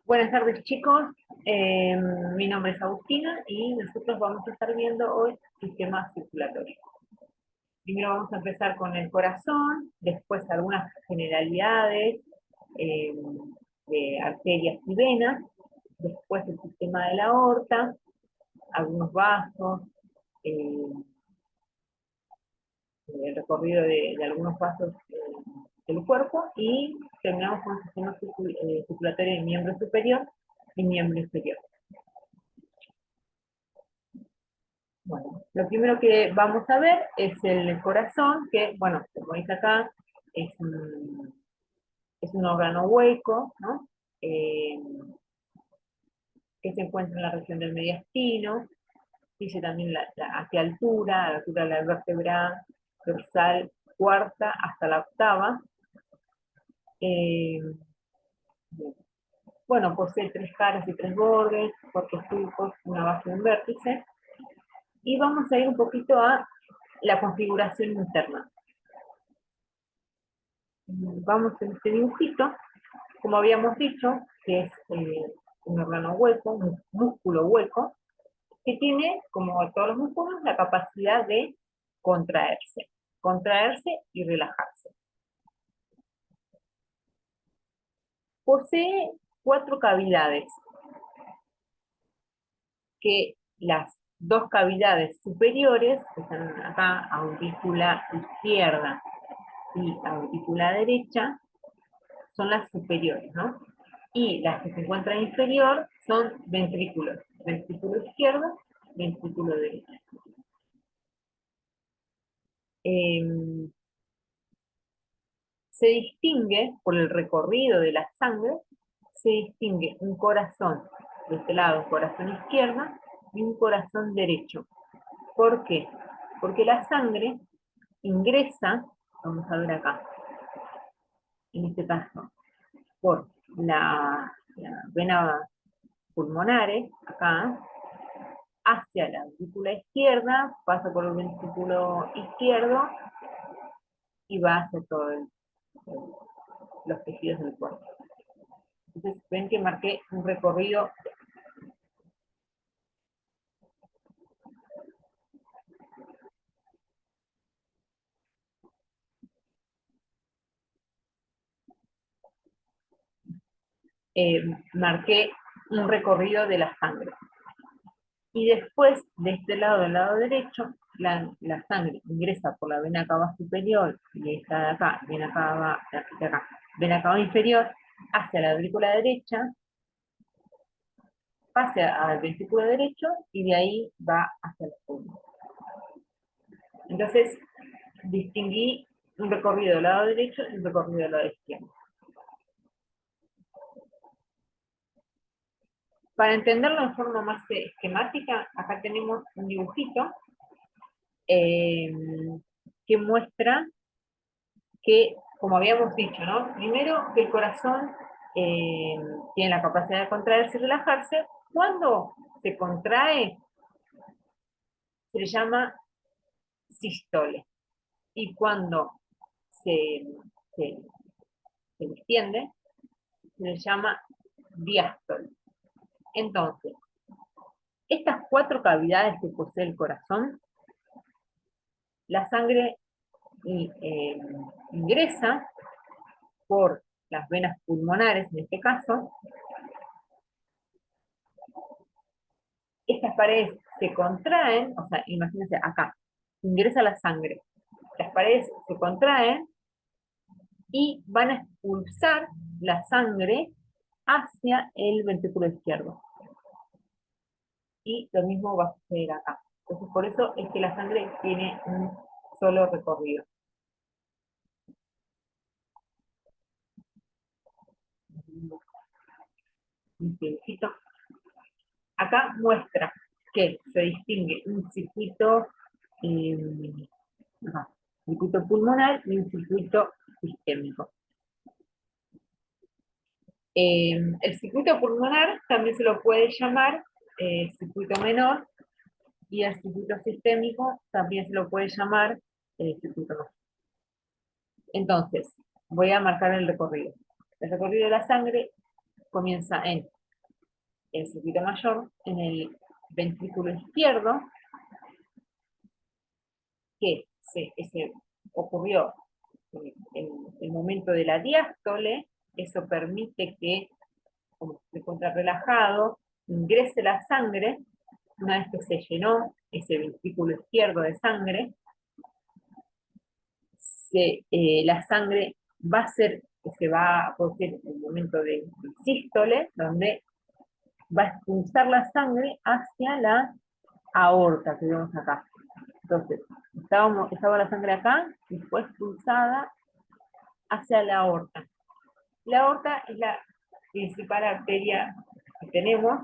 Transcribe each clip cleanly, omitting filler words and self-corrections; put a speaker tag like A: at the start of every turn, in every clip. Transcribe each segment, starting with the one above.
A: Buenas tardes, chicos. Mi nombre es Agustina y nosotros vamos a estar viendo hoy sistema circulatorio. Primero vamos a empezar con el corazón, después algunas generalidades eh, de arterias y venas, después el sistema de la aorta, algunos vasos, eh, el recorrido de algunos vasos del cuerpo y terminamos con el sistema circulatorio de miembro superior y miembro inferior. Bueno, lo primero que vamos a ver es el corazón, que, bueno, como dice acá, es un órgano hueco, ¿no? Eh, que se encuentra en la región del mediastino, dice también a qué altura, a la altura de la vértebra dorsal cuarta hasta la octava. Eh, bueno, posee tres caras y tres bordes, cuatro surcos, una base y un vértice. Y vamos a ir un poquito a la configuración interna. Vamos en este dibujito, como habíamos dicho, que es un órgano hueco, un músculo hueco, que tiene, como todos los músculos, la capacidad de contraerse y relajarse. Posee cuatro cavidades, que las dos cavidades superiores, que están acá, aurícula izquierda y aurícula derecha, son las superiores, ¿no? Y las que se encuentran inferior son ventrículos. Ventrículo izquierdo, ventrículo derecho. Se distingue, por el recorrido de la sangre, se distingue un corazón de este lado, corazón izquierdo, y un corazón derecho. ¿Por qué? Porque la sangre ingresa, vamos a ver acá, en este caso, por la vena pulmonares, acá, hacia la aurícula izquierda, pasa por el ventrículo izquierdo y va hacia todos los tejidos del cuerpo. Entonces ven que marqué un recorrido. Marqué un recorrido de la sangre. Y después, de este lado, del lado derecho, la sangre ingresa por la vena cava superior, y esta de acá, vena cava inferior, hacia la aurícula derecha, pasa al ventrículo derecho, y de ahí va hacia el pulmón. Entonces, distinguí un recorrido del lado derecho y un recorrido del lado izquierdo. Para entenderlo de forma más esquemática, acá tenemos un dibujito que muestra que, como habíamos dicho, ¿no? Primero, que el corazón tiene la capacidad de contraerse y relajarse. Cuando se contrae, se le llama sístole. Y cuando se, se, se distiende, se le llama diástole. Entonces, estas cuatro cavidades que posee el corazón, la sangre ingresa por las venas pulmonares, en este caso. Estas paredes se contraen, o sea, imagínense acá, ingresa la sangre, las paredes se contraen y van a expulsar la sangre hacia el ventrículo izquierdo. Y lo mismo va a suceder acá. Entonces, por eso es que la sangre tiene un solo recorrido. Acá muestra que se distingue un circuito, circuito pulmonar y un circuito sistémico. El circuito pulmonar también se lo puede llamar circuito menor, y el circuito sistémico también se lo puede llamar circuito menor. Entonces, voy a marcar el recorrido. El recorrido de la sangre comienza en el circuito mayor en el ventrículo izquierdo, que se ocurrió en el momento de la diástole. Eso permite que, como se encuentra relajado, ingrese la sangre. Una vez que se llenó ese ventrículo izquierdo de sangre, la sangre se va a producir el momento de sístole, donde va a expulsar la sangre hacia la aorta que vemos acá. Entonces, estaba la sangre acá y fue expulsada hacia la aorta. La aorta es la principal arteria que tenemos,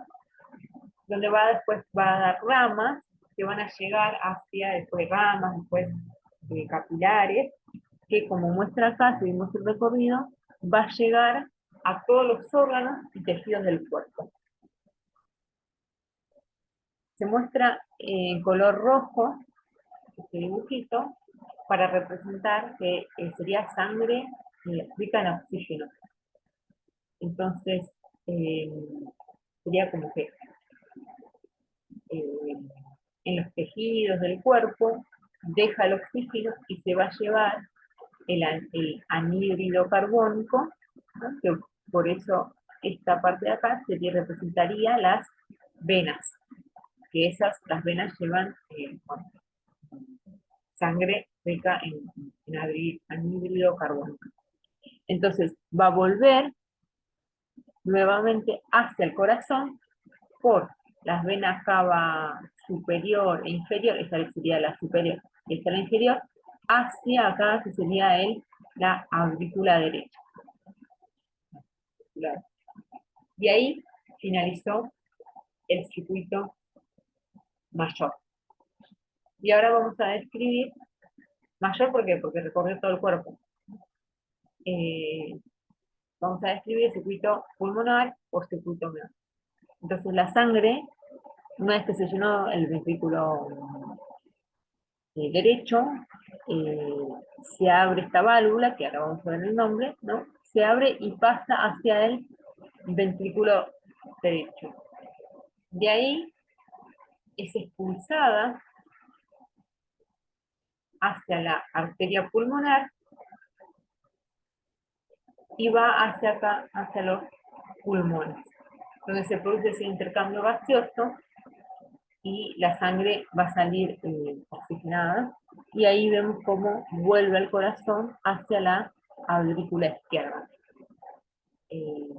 A: donde después va a dar ramas que van a llegar hacia, después ramas, después capilares, que como muestra acá, si vimos el recorrido, va a llegar a todos los órganos y tejidos del cuerpo. Se muestra en color rojo este dibujito para representar que sería sangre rica en oxígeno. Entonces, sería como que eh, en los tejidos del cuerpo deja el oxígeno y se va a llevar el anhídrido carbónico, ¿no? Que por eso esta parte de acá representaría las venas, que las venas llevan sangre rica en anhídrido carbónico. Entonces va a volver nuevamente hacia el corazón por las venas cava superior e inferior, esta sería la superior, esta la inferior, hacia acá que sería la aurícula derecha. Y ahí finalizó el circuito mayor. Y ahora vamos a describir mayor, ¿por qué? Porque recorrió todo el cuerpo. Vamos a describir el circuito pulmonar o circuito menor. Entonces la sangre, una vez que se llenó el ventrículo derecho, se abre esta válvula, que ahora vamos a ver el nombre, ¿no? Se abre y pasa hacia el ventrículo derecho. De ahí es expulsada hacia la arteria pulmonar y va hacia acá, hacia los pulmones, donde se produce ese intercambio gaseoso y la sangre va a salir oxigenada, y ahí vemos cómo vuelve al corazón hacia la aurícula izquierda. Y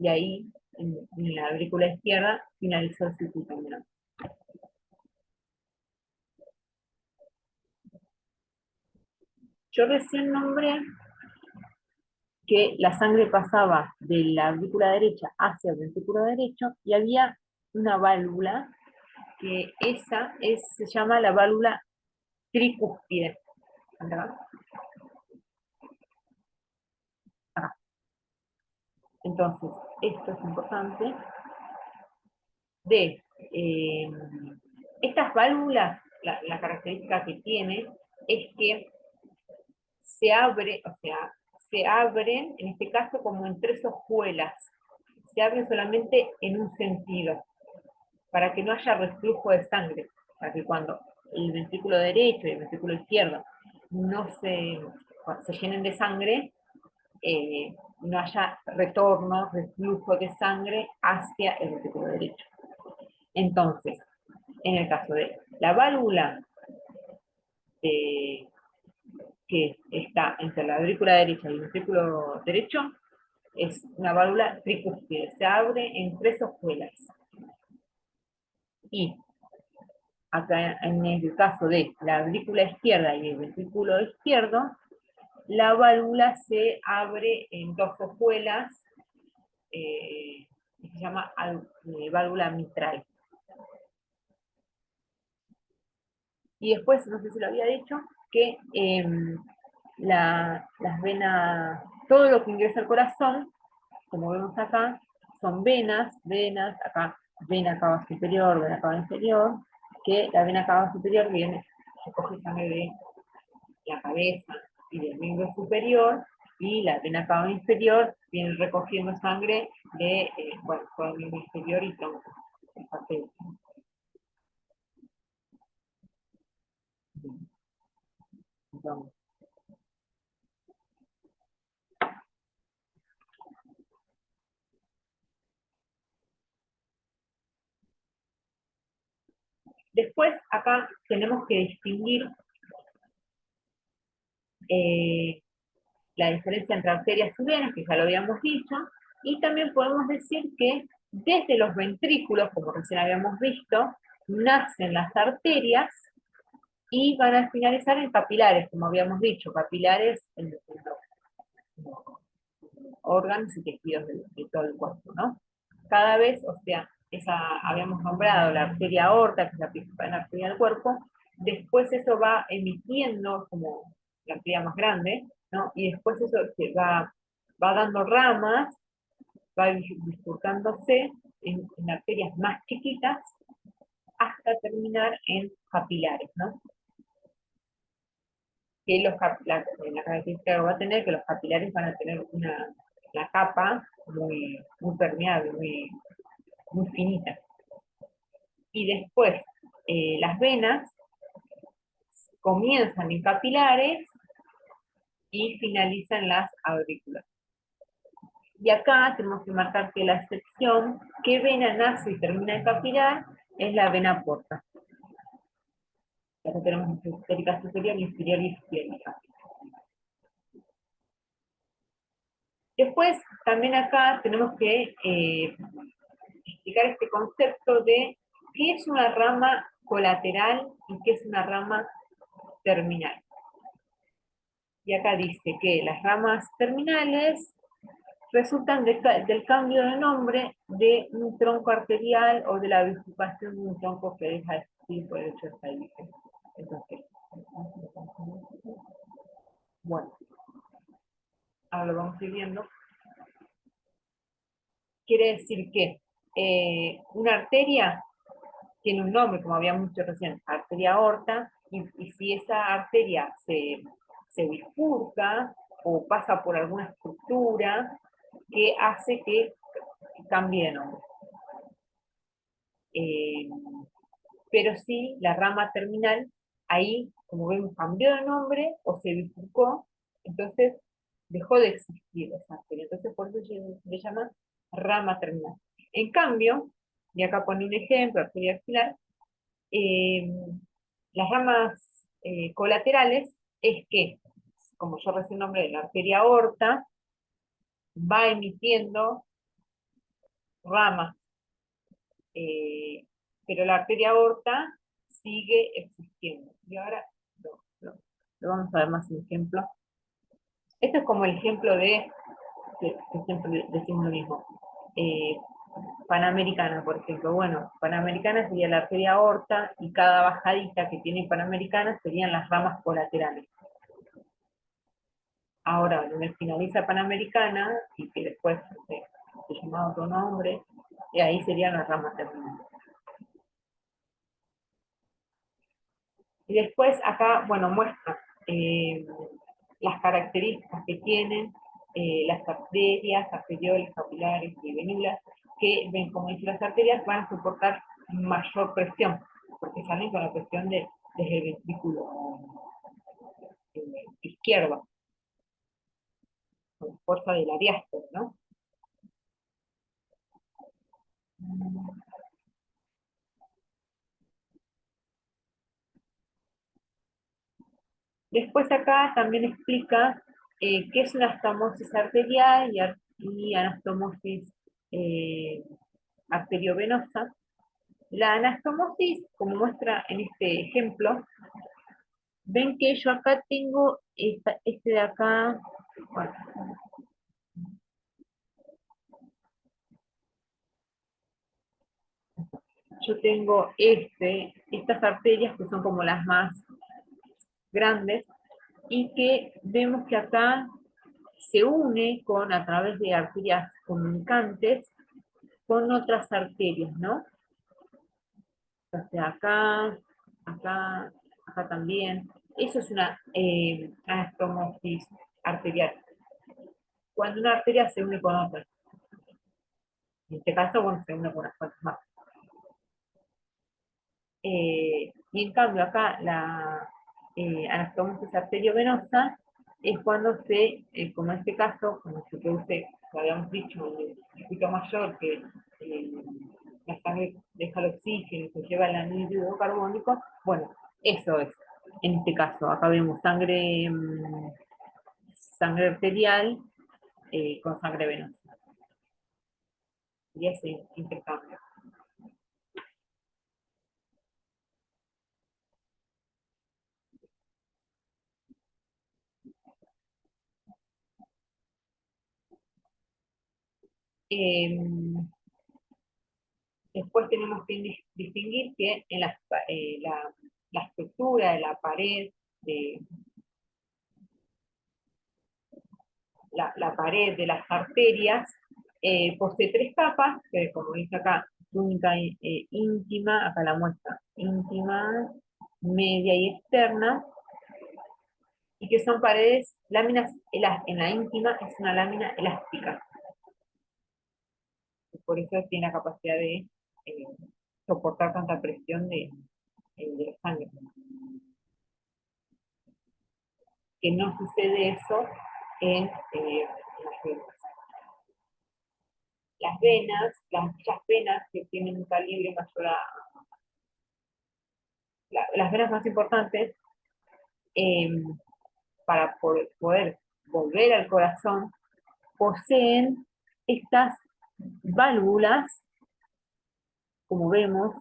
A: ahí, en la aurícula izquierda, finalizó el circuito menor. Yo recién nombré que la sangre pasaba de la aurícula derecha hacia el ventrículo derecho y había una válvula que se llama la válvula tricúspide. ¿Verdad? Acá. Entonces, esto es importante. Estas válvulas, la característica que tiene es que se abren, en este caso, como en tres hojuelas. Se abren solamente en un sentido, para que no haya reflujo de sangre, para que cuando el ventrículo derecho y el ventrículo izquierdo no se llenen de sangre, no haya retorno, reflujo de sangre hacia el ventrículo derecho. Entonces, en el caso de la válvula que está entre la aurícula derecha y el ventrículo derecho, es una válvula tricúspide, se abre en tres hojuelas. Y acá en el caso de la aurícula izquierda y el ventrículo izquierdo, la válvula se abre en dos hojuelas, que se llama válvula mitral. Y después, no sé si lo había dicho, que las venas, todo lo que ingresa al corazón, como vemos acá, son venas, acá vena cava superior, vena cava inferior, que la vena cava superior recoge sangre de la cabeza y del miembro superior, y la vena cava inferior viene recogiendo sangre de, bueno, todo el miembro inferior y tronco. Entonces, después acá tenemos que distinguir eh, la diferencia entre arterias y venas, que ya lo habíamos dicho, y también podemos decir que desde los ventrículos, como recién habíamos visto, nacen las arterias y van a finalizar en capilares, como habíamos dicho, capilares en los órganos y tejidos de todo el cuerpo, ¿no? Cada vez, o sea, habíamos nombrado la arteria aorta, que es la principal arteria del cuerpo, después eso va emitiendo como la arteria más grande, ¿no? Y después eso va dando ramas, va bifurcándose en arterias más chiquitas hasta terminar en capilares, ¿no? Que la característica que va a tener que los capilares van a tener una capa muy permeable, muy finita. Y después las venas comienzan en capilares y finalizan en las aurículas. Y acá tenemos que marcar que la sección que vena nace y termina en capilar es la vena porta. Acá tenemos esférica superior, inferior y esclérica. Después, también acá tenemos que explicar este concepto de qué es una rama colateral y qué es una rama terminal. Y acá dice que las ramas terminales resultan del cambio de nombre de un tronco arterial o de la bifurcación de un tronco que deja de existir por el hecho de esta división. Entonces, bueno, ahora lo vamos a ir viendo. Quiere decir que una arteria tiene un nombre, como habíamos dicho recién, arteria aorta, y si esa arteria se bifurca o pasa por alguna estructura que hace que cambie de nombre. Eh, pero sí, la rama terminal, ahí, como vemos, cambió de nombre o se bifurcó, entonces dejó de existir esa arteria. Entonces, por eso se llama rama terminal. En cambio, y acá pone un ejemplo, arteria axilar, eh, las ramas colaterales es que, como yo recién nombré, la arteria aorta va emitiendo ramas, eh, pero la arteria aorta sigue existiendo. Y ahora lo vamos a ver más en ejemplo. Esto es como el ejemplo que siempre decimos lo mismo. Eh, Panamericana, por ejemplo. Bueno, Panamericana sería la arteria aorta y cada bajadita que tiene Panamericana serían las ramas colaterales. Ahora, donde finaliza Panamericana y que después se llama otro nombre, y ahí serían las ramas terminales. Y después acá, bueno, muestra eh, las características que tienen las arterias, arterioles, capilares y venulas, que ven, como dicen las arterias, van a soportar mayor presión, porque salen con la presión desde el ventrículo izquierdo, con la fuerza de la diástole, ¿no? Después acá también explica qué es una anastomosis arterial y anastomosis eh, arteriovenosa. La anastomosis, como muestra en este ejemplo, ven que yo acá tengo este de acá, bueno, yo tengo estas arterias que son como las más grandes y que vemos que acá se une a través de arterias comunicantes con otras arterias, ¿no? O sea, acá, acá también. Eso es una anastomosis arterial. cuando una arteria se une con otra. En este caso, bueno, se une con unas cuantas más. Y en cambio acá la anastomosis arteriovenosa es cuando como en este caso, como se produce, lo habíamos dicho, un circuito mayor que eh, la sangre deja el oxígeno y se lleva el anhídrido carbónico, bueno, eso es. En este caso, acá vemos sangre arterial con sangre venosa. Y ese intercambio. Eh, Después tenemos que distinguir que en la estructura de la pared, de, la pared de las arterias, posee tres capas, que como dice acá, túnica íntima, acá la muestra, íntima, media y externa, y que son paredes, láminas, en la íntima es una lámina elástica, y por eso tiene la capacidad de eh, soportar tanta presión de la sangre. Que no sucede eso en las venas. Muchas venas que tienen un calibre mayor las venas más importantes, eh, para poder volver al corazón, poseen estas válvulas, como vemos,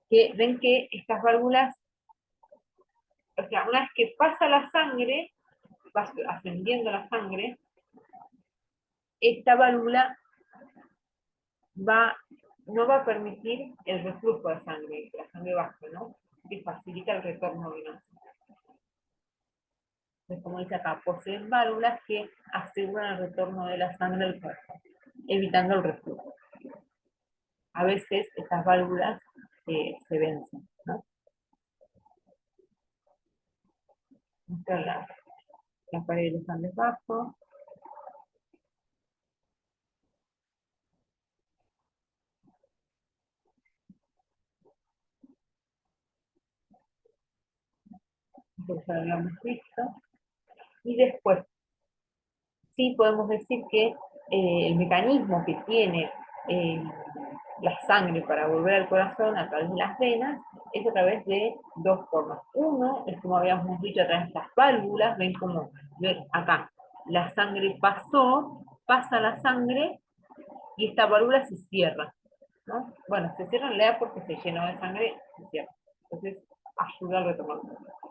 A: que ven que estas válvulas, o sea, una vez que pasa la sangre, va ascendiendo la sangre, esta válvula va, no va a permitir el reflujo de sangre, que la sangre baje, ¿no? Que facilita el retorno venoso. Entonces, como dice acá, poseen válvulas que aseguran el retorno de la sangre al cuerpo, evitando el reflujo. A veces estas válvulas se vencen, ¿no? Esta es la pared de San Bajo. Entonces ya lo habíamos visto. Y después, sí podemos decir que el mecanismo que tiene eh, la sangre para volver al corazón a través de las venas es a través de dos formas. Uno es, como habíamos dicho, a través de estas válvulas. Ven acá, la sangre pasa la sangre y esta válvula se cierra, ¿no? Bueno, se cierra en realidad porque se llenó de sangre, se cierra. Entonces, ayuda al retorno.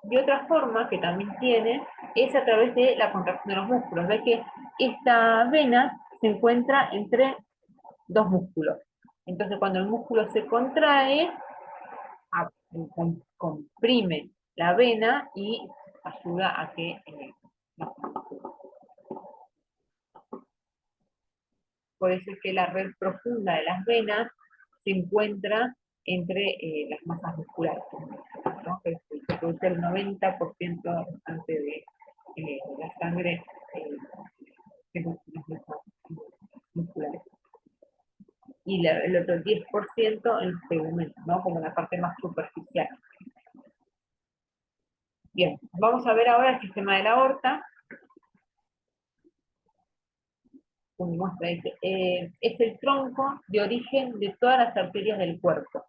A: Y otra forma que también tiene es a través de la contracción de los músculos. Ves que esta vena se encuentra entre dos músculos. Entonces, cuando el músculo se contrae, comprime la vena y ayuda a que no. Por eso es que la red profunda de las venas se encuentra entre las masas musculares, ¿no? Que se produce el 90% restante de la sangre en las masas musculares. Y el otro 10% en los tegúmenos, ¿no? Como la parte más superficial. Bien, vamos a ver ahora el sistema de la aorta. Como muestra, es el tronco de origen de todas las arterias del cuerpo.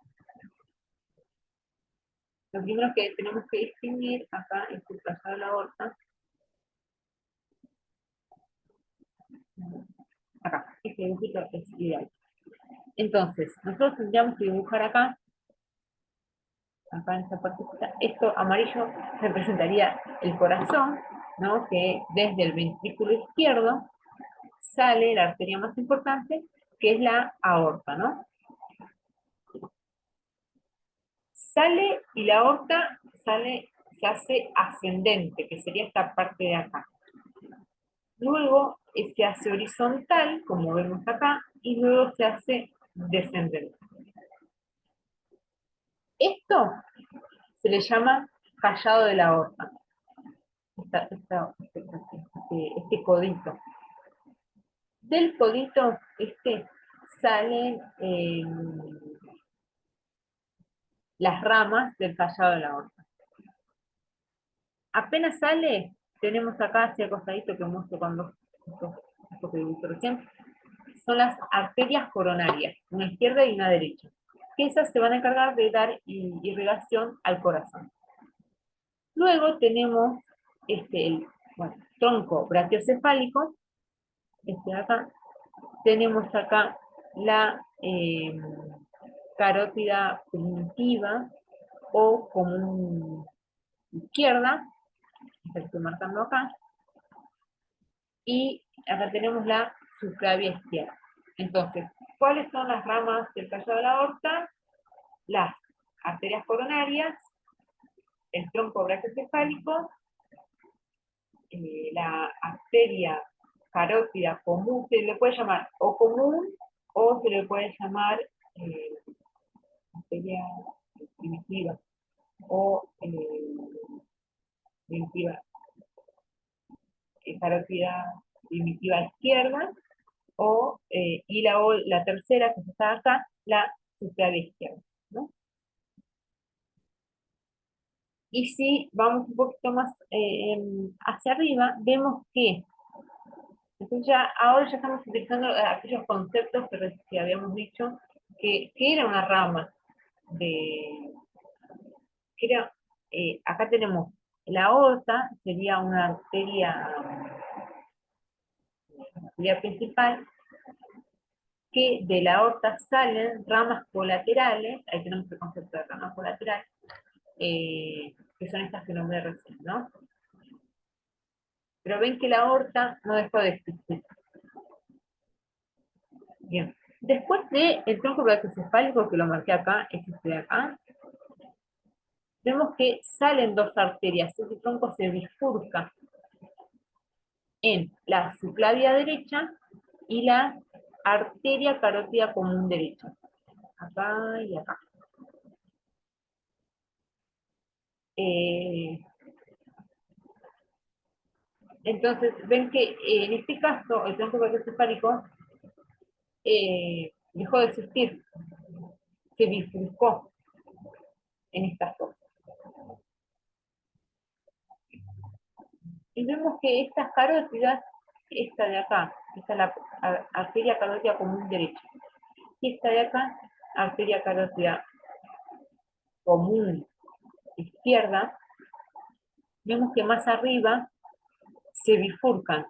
A: Lo primero que tenemos que distinguir acá es el trazado de la aorta. Acá, este dibujito es ideal. Entonces, nosotros tendríamos que dibujar acá en esta partecita, esto amarillo representaría el corazón, ¿no? Que desde el ventrículo izquierdo sale la arteria más importante, que es la aorta, ¿no? Sale y la aorta se hace ascendente, que sería esta parte de acá. Luego se hace horizontal, como vemos acá, y luego se hace descendente. Esto se le llama callado de la aorta, este codito. Del codito salen las ramas del callado de la aorta. Apenas sale, tenemos acá hacia el costadito que muestro cuando esto que dibujé recién, son las arterias coronarias, una izquierda y una derecha, que esas se van a encargar de dar irrigación al corazón. Luego tenemos el tronco brachiocefálico, de acá. Tenemos acá la carótida primitiva o común izquierda, que estoy marcando acá, y acá tenemos la subclavia izquierda. Entonces, ¿cuáles son las ramas del callado de la aorta? Las arterias coronarias, el tronco brachiocefálico, la arteria carótida común, se le puede llamar o común o se le puede llamar arteria primitiva o primitiva, carótida primitiva izquierda y la tercera que está acá, la subclavia izquierda, ¿no? Y si vamos un poquito más hacia arriba, vemos que entonces ahora ya estamos utilizando aquellos conceptos que habíamos dicho que era una rama de, que era, acá tenemos la aorta, sería una arteria principal, que de la aorta salen ramas colaterales, ahí tenemos el concepto de rama colateral, que son estas que nombré recién, ¿no? Pero ven que la aorta no dejó de existir. Bien. Después del tronco brachiocefálico, que lo marqué acá, es este de acá, vemos que salen dos arterias, ese tronco se bifurca en la subclavia derecha y la arteria carótida común derecha. Acá y acá. Entonces, ven que en este caso el tronco brachiocefálico dejó de existir, se bifurcó en estas dos. Y vemos que estas carótidas, esta de acá, esta es la arteria carótida común derecha, y esta de acá, arteria carótida común izquierda, vemos que más arriba se bifurcan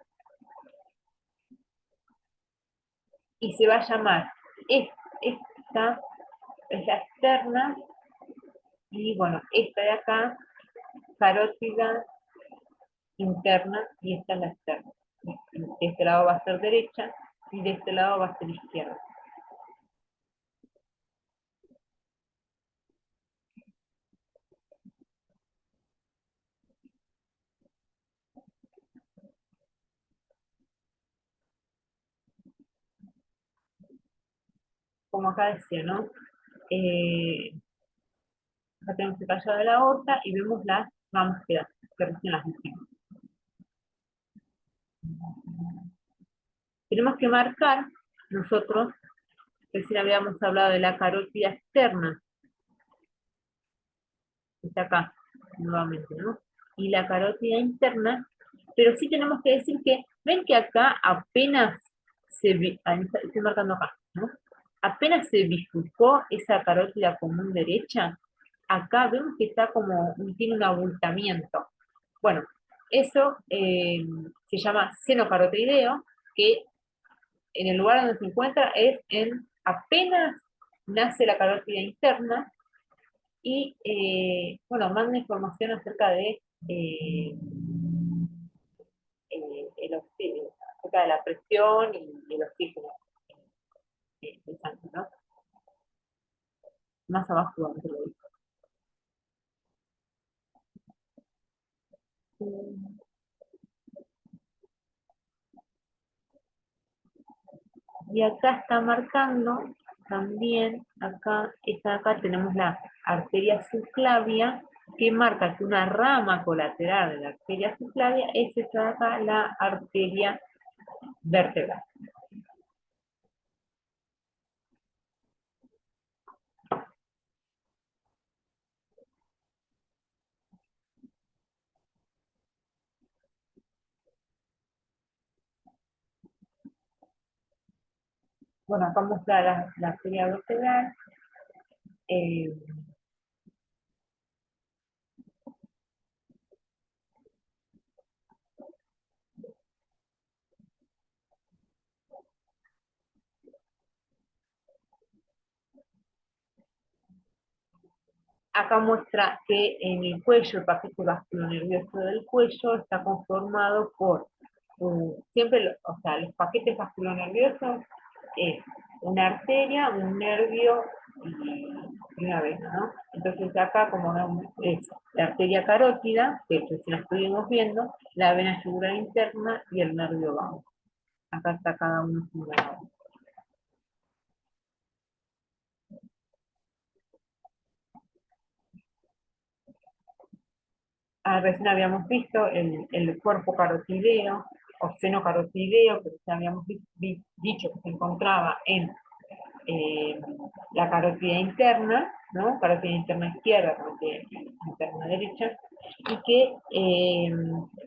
A: y se va a llamar esta es la externa y bueno, esta de acá, carótida interna y esta es la externa. De este lado va a ser derecha y de este lado va a ser izquierda. Como acá decía, ¿no? Acá tenemos el callado de la aorta y vemos las ramas que recién las dijimos. Tenemos que marcar, nosotros, recién habíamos hablado de la carótida externa, que está acá, nuevamente, ¿no? Y la carótida interna, pero sí tenemos que decir que, ven que acá apenas estoy marcando acá, ¿no? Apenas se bifurcó esa carótida común derecha, acá vemos que está como, tiene un abultamiento. Bueno, eso se llama seno carotideo, que en el lugar donde se encuentra es apenas nace la carótida interna y, bueno, manda información acerca de acerca de la presión y el oxígeno del sangre, ¿no? Más abajo vamos a lo y acá está marcando también, acá tenemos la arteria subclavia, que marca que una rama colateral de la arteria subclavia es esta de acá, la arteria vertebral. Bueno, acá muestra la arteria vertebral. eh, Acá muestra que en el cuello, el paquete vasculonervioso del cuello está conformado por, siempre, o sea, los paquetes vasculonerviosos es una arteria, un nervio y una vena, ¿no? Entonces acá como es la arteria carótida, que recién la estuvimos viendo, la vena yugular interna y el nervio vago. Acá está cada uno señalado. Recién habíamos visto el cuerpo carotideo o seno carotideo, que ya habíamos dicho que se encontraba en eh, la carótida interna, ¿no? Carótida interna izquierda, carótida interna derecha, y que,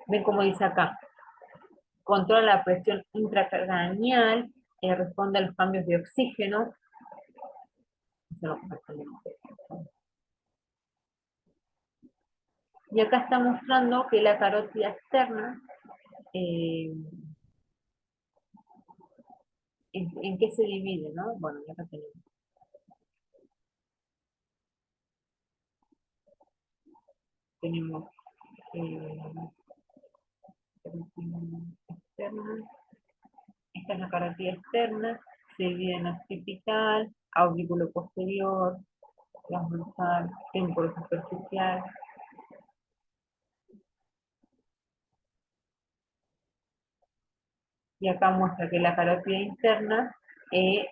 A: ven como dice acá, controla la presión intracraneal, responde a los cambios de oxígeno. Eso lo conocemos. Y acá está mostrando que la carótida externa, eh, en qué se divide, ¿no? Bueno, ya acá tenemos carótida externa, esta es la carótida externa, se divide en occipital, aurículo posterior, transversal, temporo superficial, y acá muestra que la carótida interna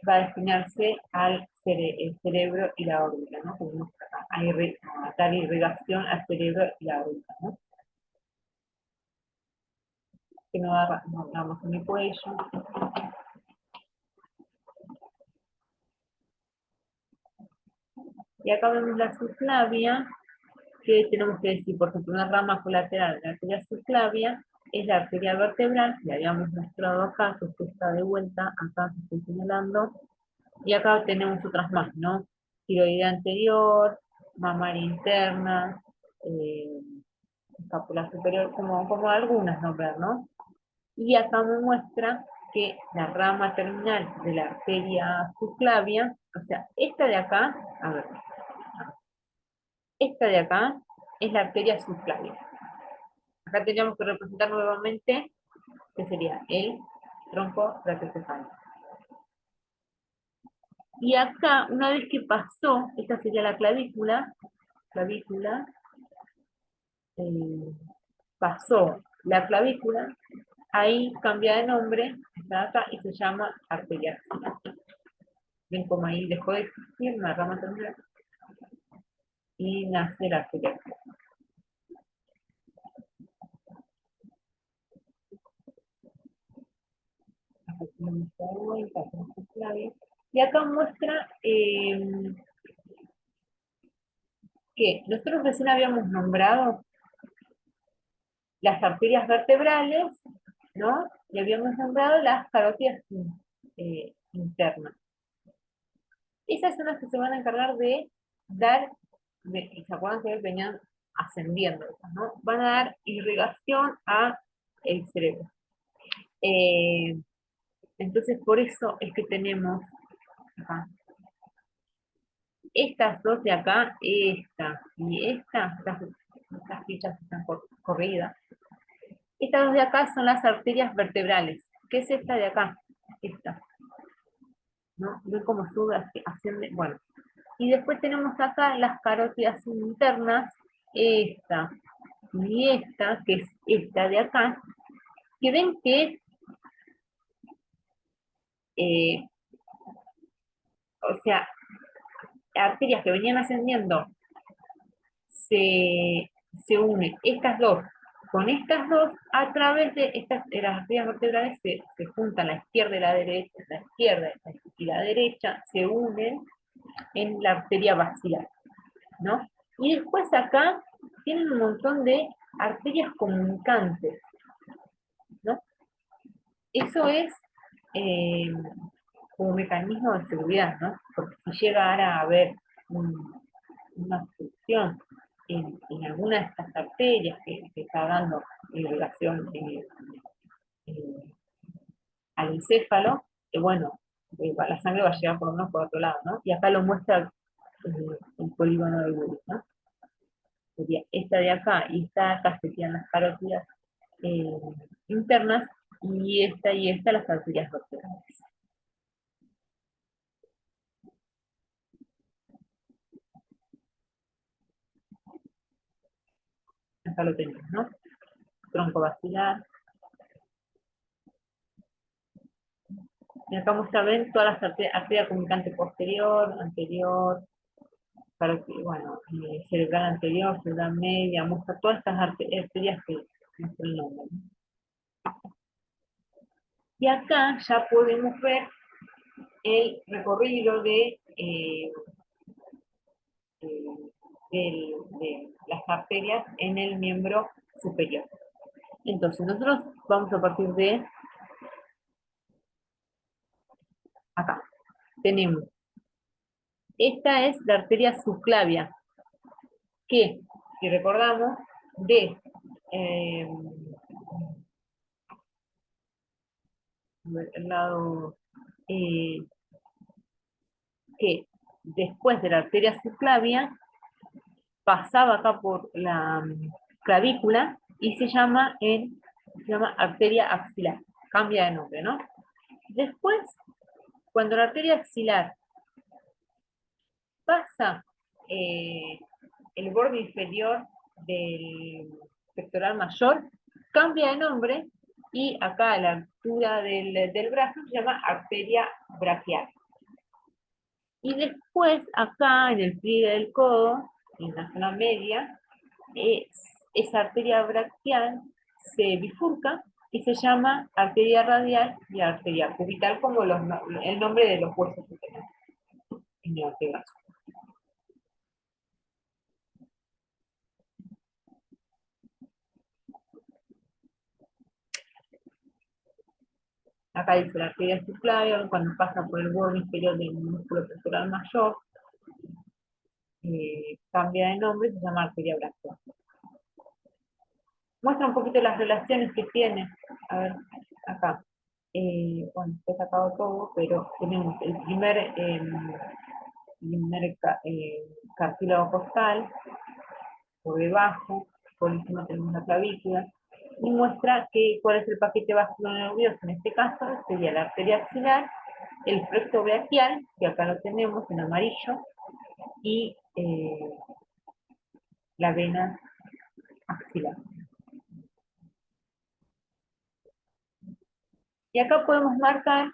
A: va a destinarse al el cerebro y la órbita, ¿no? Como muestra acá, a dar irrigación al cerebro y la órbita, ¿no? Que no damos en el cuello. Y acá vemos la subclavia, que tenemos que decir, por ejemplo, una rama colateral de la arteria subclavia es la arteria vertebral, que habíamos mostrado acá, que usted está de vuelta, acá se estoy señalando, y acá tenemos otras más, ¿no? Tiroidea anterior, mamaria interna, eh, escápula superior, como algunas nombrar, ¿no? Y acá me muestra que la rama terminal de la arteria subclavia, o sea, esta de acá, a ver, esta de acá es la arteria subclavia. Acá tendríamos que representar nuevamente que sería el tronco brachiocefálico. Y acá, una vez que pasó, esta sería la clavícula, eh, pasó la clavícula, ahí cambia de nombre, está acá y se llama arteria axilar. Ven como ahí dejó de existir una rama terminal y nace la arteria axilar. Acá tenemos esta vuelta, y acá muestra que nosotros recién habíamos nombrado las arterias vertebrales, ¿no? Y habíamos nombrado las carótidas internas. Esas son las que se van a encargar de dar, ¿se acuerdan que venían ascendiendo? ¿No? Van a dar irrigación a el cerebro. Eh, entonces, por eso es que tenemos acá estas dos de acá, esta y estas fichas están corridas. Estas dos de acá son las arterias vertebrales. ¿Qué es esta de acá? Esta, ¿no? ¿Ven cómo sube, asciende? Bueno. Y después tenemos acá las carótidas internas, esta y esta, que es esta de acá, que ven que, eh, o sea, arterias que venían ascendiendo se unen estas dos con estas dos a través de de las arterias vertebrales se juntan la izquierda y la derecha, la izquierda y la derecha se unen en la arteria basilar, ¿no? Y después acá tienen un montón de arterias comunicantes, ¿no? Eso es, eh, como mecanismo de seguridad, ¿no? Porque si llegara a haber una obstrucción en alguna de estas arterias que está dando irrigación eh, al encéfalo, bueno, la sangre va a llegar por lo menos por otro lado, ¿no? Y acá lo muestra el polígono de Wood, ¿no? Sería esta de acá y esta de acá serían las carótidas eh, internas y esta las arterias dorsales. Acá lo tenemos, ¿no? Tronco vacilar. Y acá muestra, ven, todas las arterias comunicante posterior, anterior, bueno, cerebral anterior, cerebral media, muestra todas estas arterias que muestra el nombre, ¿no? Y acá ya podemos ver el recorrido de las arterias en el miembro superior. Entonces, nosotros vamos a partir de acá. Tenemos, esta es la arteria subclavia, que, si recordamos, de eh, el lado eh, que después de la arteria subclavia pasaba acá por la clavícula y se llama arteria axilar. Cambia de nombre, ¿no? Después, cuando la arteria axilar pasa el borde inferior del pectoral mayor, cambia de nombre y acá a la altura del brazo se llama arteria braquial. Y después acá en el pliegue del codo, en la zona media, esa arteria braquial se bifurca y se llama arteria radial y arteria cubital como el nombre de los huesos que tenemos en el antebrazo. Acá dice la arteria subclavia, cuando pasa por el borde inferior del músculo pectoral mayor, cambia de nombre, se llama arteria braquial. Muestra un poquito las relaciones que tiene. A ver, acá. Bueno, he sacado todo, pero tenemos el primer cartílago costal, por debajo, por encima tenemos la clavícula, y muestra cuál es el paquete vasculonervioso. En este caso sería la arteria axilar, el plexo braquial, que acá lo tenemos en amarillo, y la vena axilar. Y acá podemos marcar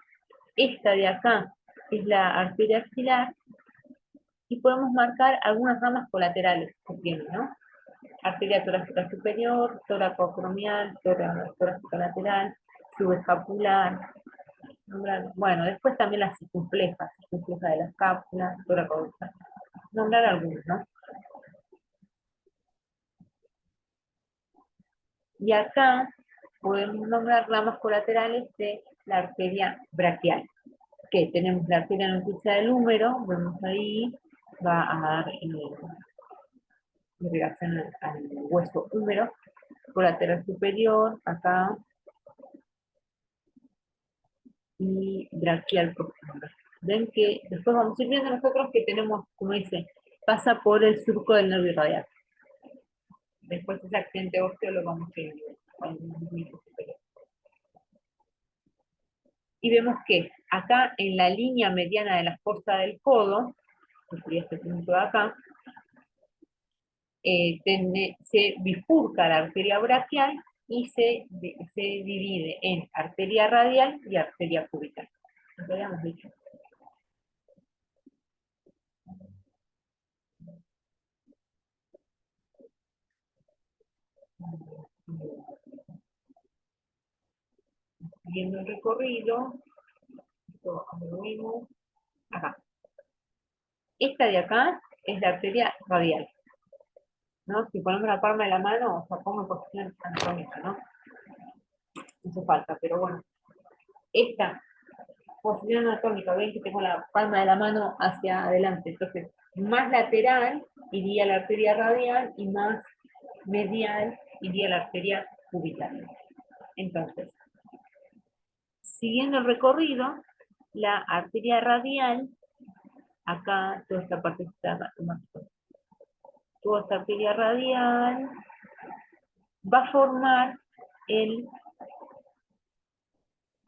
A: esta de acá, es la arteria axilar, y podemos marcar algunas ramas colaterales que tiene, ¿no? Arteria torácica superior, toracoacromial, torácica lateral, subescapular. Bueno, después también las circunflejas de la escápula, toracodorsal. Nombrar algunos, ¿no? Y acá podemos nombrar ramas colaterales de la arteria braquial, que tenemos la arteria noticia del húmero, vemos ahí, va a dar irrigación al hueso húmero, colateral superior, acá, y braquial profundo. Ven que después vamos a ir viendo nosotros que tenemos, como dice, pasa por el surco del nervio radial. Después ese accidente óseo lo vamos a ir viendo. Y vemos que acá en la línea mediana de la fosa del codo, que sería este punto de acá, se bifurca la arteria braquial y se divide en arteria radial y arteria cubital. Lo habíamos dicho. Siguiendo el recorrido, esto lo vemos acá. Esta de acá es la arteria radial, ¿no? Si ponemos la palma de la mano, o sea, pongo en posición anatómica, ¿no? No hace falta, pero bueno. Esta posición anatómica, ven que tengo la palma de la mano hacia adelante, entonces más lateral iría la arteria radial y más medial iría la arteria cubital. Entonces, siguiendo el recorrido, la arteria radial, acá toda esta parte está más, toda esta arteria radial va a formar el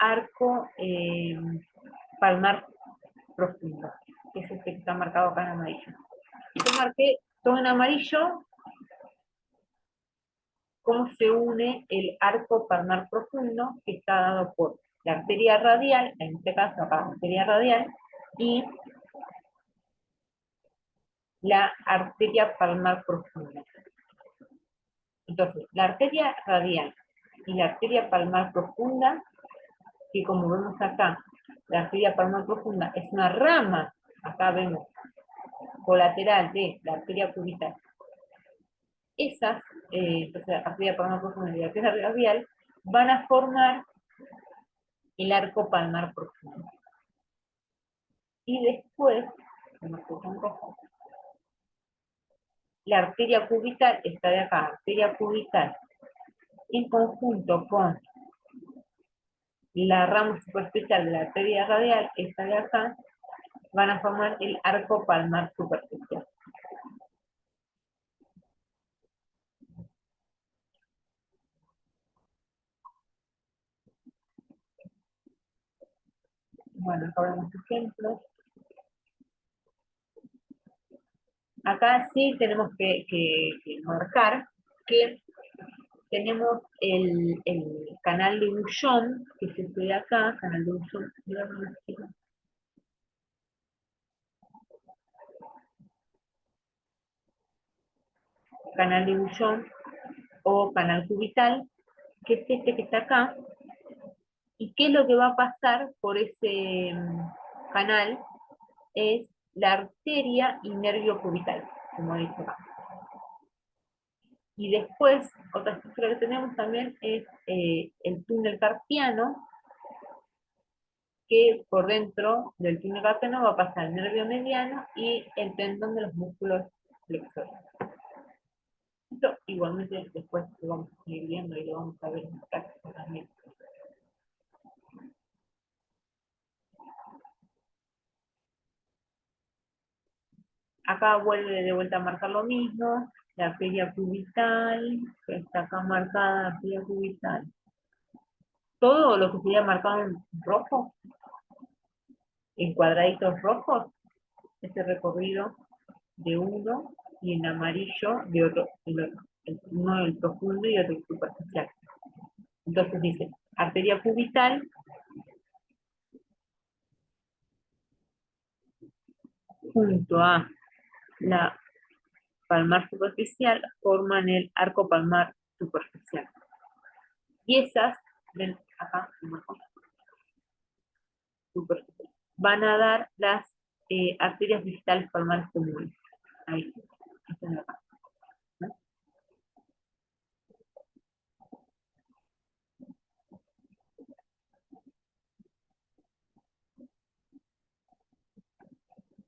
A: arco palmar profundo, que es este que está marcado acá en amarillo. Yo marqué todo en amarillo cómo se une el arco palmar profundo, que está dado por la arteria radial, en este caso acá la arteria radial, y la arteria palmar profunda. Entonces, la arteria radial y la arteria palmar profunda, que como vemos acá, la arteria palmar profunda es una rama, acá vemos, colateral de la arteria cubital. Esas, entonces la arteria palmar profunda y la arteria radial, van a formar el arco palmar profundo. Y después, la arteria cubital está de acá, arteria cubital, en conjunto con la rama superficial de la arteria radial, esta de acá, van a formar el arco palmar superficial. Bueno, acá vemos ejemplos. Acá sí tenemos que marcar que tenemos el canal de Bouchon, que es este de acá, canal de Bouchon, canal de Bouchon o canal cubital, que es este que está acá, y qué es lo que va a pasar por ese canal es la arteria y nervio cubital, como dice acá. Y después, otra estructura que tenemos también es el túnel carpiano, que por dentro del túnel carpiano va a pasar el nervio mediano y el tendón de los músculos flexores. Esto igualmente después lo vamos a seguir viendo y lo vamos a ver en práctica también. Acá vuelve de vuelta a marcar lo mismo, la arteria cubital, que está acá marcada, la arteria cubital. Todo lo que sería marcado en rojo, en cuadraditos rojos, este recorrido de uno y en amarillo de otro, uno el profundo y otro el superficial. Entonces dice, arteria cubital junto a la palmar superficial forman el arco palmar superficial. Y esas, ven acá, superficial, van a dar las arterias distales palmares comunes. Ahí, están acá. ¿No?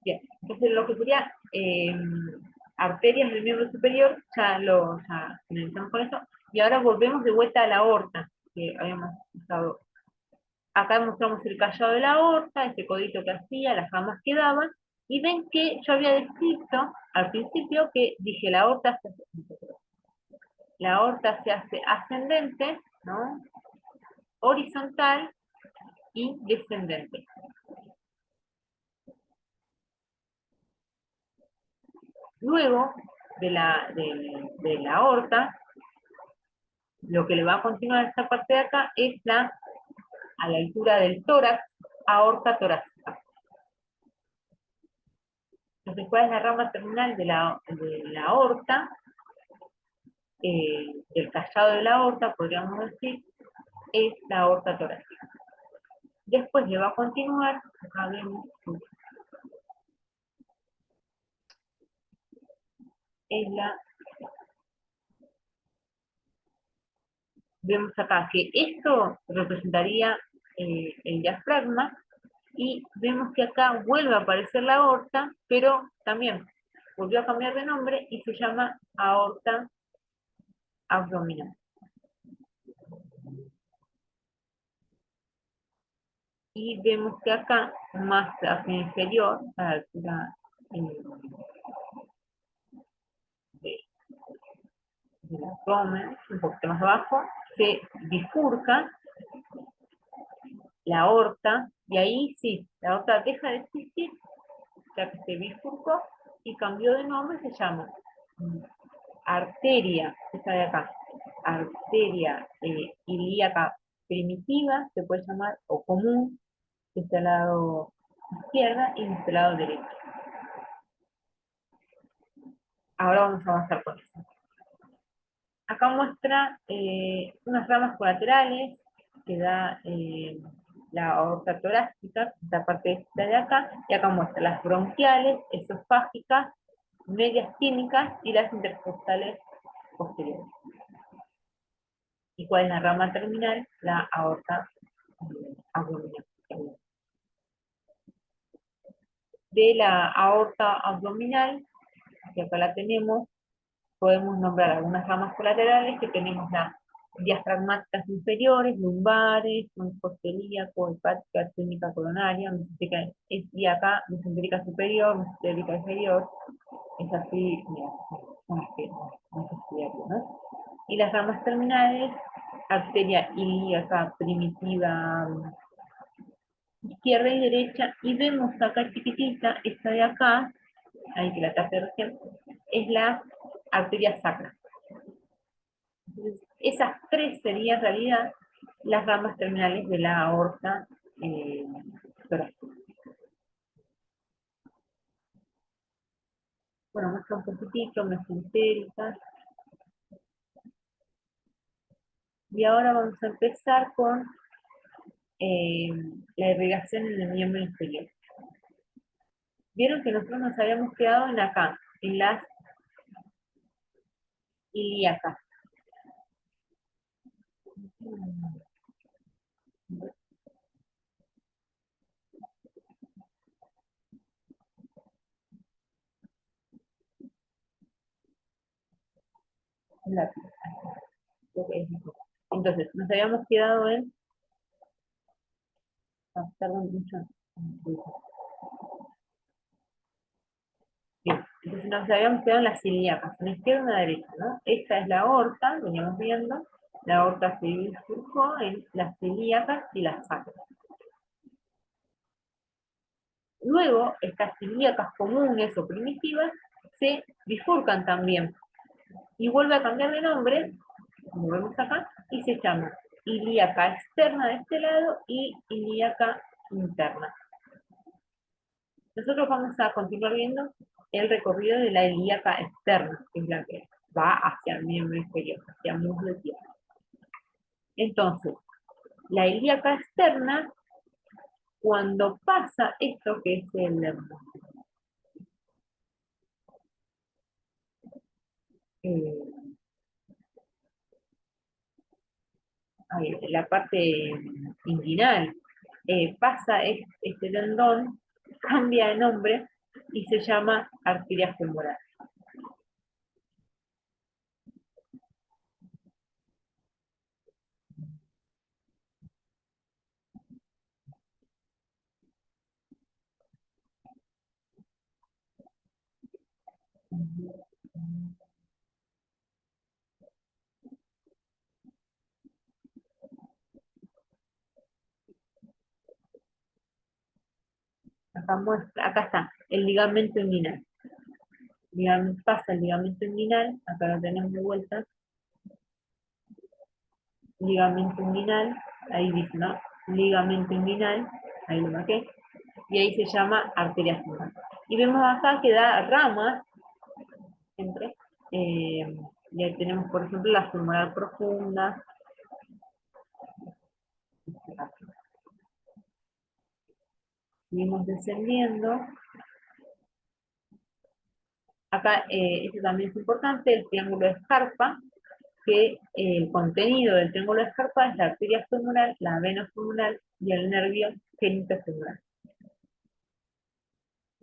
A: Bien, entonces lo que sería arterias del miembro superior, ya finalizamos con eso, y ahora volvemos de vuelta a la aorta, que habíamos usado. Acá mostramos el callado de la aorta, ese codito que hacía, las ramas que daban, y ven que yo había descrito al principio que dije la aorta se hace ascendente, ¿no? Horizontal y descendente. Luego de la aorta, lo que le va a continuar a esta parte de acá es a la altura del tórax, aorta torácica. Entonces, ¿cuál es la rama terminal de la aorta? El callado de la aorta, podríamos decir, es la aorta torácica. Después le va a continuar, acá vemos, vemos acá que esto representaría el diafragma, Y vemos que acá vuelve a aparecer la aorta, pero también volvió a cambiar de nombre y se llama aorta abdominal. Y vemos que acá, más hacia inferior, a la altura de- del abdomen, un poquito más abajo, se bifurca la aorta, y ahí sí, la aorta deja de existir, ya que se bifurcó y cambió de nombre, se llama arteria, esta de acá, arteria ilíaca primitiva, se puede llamar, o común, de este lado izquierda y de este lado derecho. Ahora vamos a avanzar con eso. Acá muestra unas ramas colaterales que da la aorta torácica, esta parte esta de acá, y acá muestra las bronquiales, esofágicas, medias tímicas y las intercostales posteriores. ¿Y cuál es la rama terminal? La aorta abdominal. De la aorta abdominal, que acá la tenemos, podemos nombrar algunas ramas colaterales, que tenemos las diafragmáticas inferiores, lumbares, postelíaco, hepática, clínica coronaria, mesentérica ilíaca, mesentérica superior, mesentérica inferior, es así, mira, son las que vamos a estudiar, ¿no? Y las ramas terminales, arteria ilíaca primitiva izquierda y derecha, y vemos acá chiquitita, esta de acá, ahí que la tapé recién, es la arteria sacra. Entonces, esas tres serían en realidad las ramas terminales de la aorta torácica. Bueno, muestra un poquitito, mesentérica. Y ahora vamos a empezar con eh, la irrigación en el miembro inferior. Vieron que nosotros nos habíamos quedado en acá, en las ilíacas. Entonces, nos habíamos quedado en... perdón, mucho. Bien, entonces nos habíamos quedado en las ilíacas, en la izquierda y en la derecha, ¿no? Esta es la aorta, veníamos viendo, la aorta se bifurcó en las ilíacas y las sacras. Luego, estas ilíacas comunes o primitivas se bifurcan también y vuelve a cambiar de nombre, como vemos acá, y se llama ilíaca externa de este lado y ilíaca interna. Nosotros vamos a continuar viendo el recorrido de la ilíaca externa, que es la que va hacia el miembro inferior, hacia el muslo y pierna. Entonces, la ilíaca externa, cuando pasa esto que es eh, la parte inguinal, pasa este tendón, cambia de nombre y se llama arteria femoral. Acá, muestra, acá está el ligamento inguinal. Pasa el ligamento inguinal, acá lo tenemos de vuelta, ligamento inguinal, ahí dice, ¿no? Ligamento inguinal, ahí lo marqué, y ahí se llama arteria femoral. Y vemos acá que da ramas, siempre, y ahí tenemos, por ejemplo, la femoral profunda. Seguimos descendiendo. Acá, esto también es importante, el triángulo de Scarpa, que el contenido del triángulo de Scarpa es la arteria femoral, la vena femoral y el nervio genitofemoral.